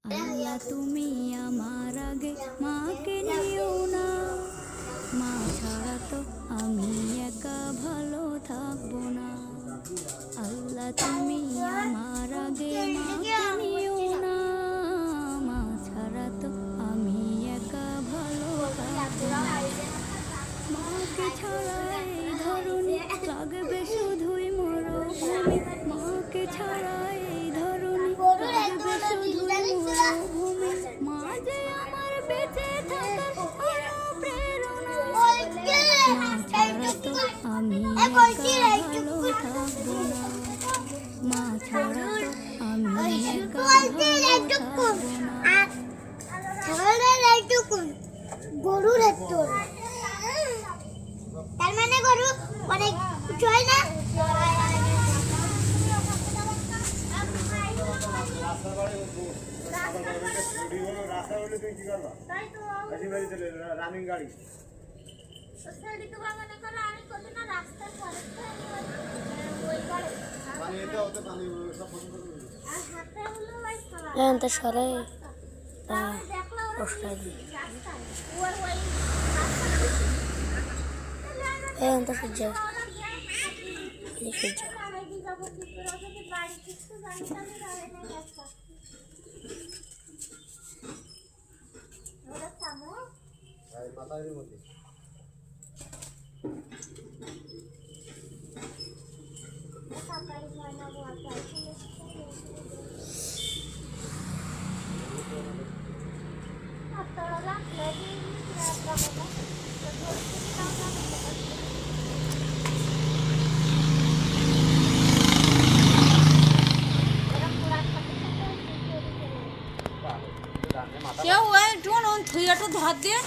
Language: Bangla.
আল্লাহ তুমি আমার আগে মাকে নিও না, মা ছাড়া তো আমি একা ভালো থাকবো না। আল্লাহ তুমি আমার আগে মাকে নিও না, মা ছাড়া তো আমি একা ভালো থাকবো না। মাকে ছাড়া এই ধরনী লাগবে শুধুই মরুভূমি, মাকে ছাড়া এই ধরনী লাগবে শুধুই মরুভূমি। মা যে আমার বেঁচে থাকার প্রেরণা, মা ছাড়া তো আমি একা ভালো থাকবো না, মা ছাড়া তো আমি একা ভালো থাকবো না। গরুর একটু তার মানে গরু অনেক কিছু হয় না। রানিং গাড়ি সরে সূর্য সূর্য মাথার মধ্যে কেউ ওই একটু ধর দিয়ে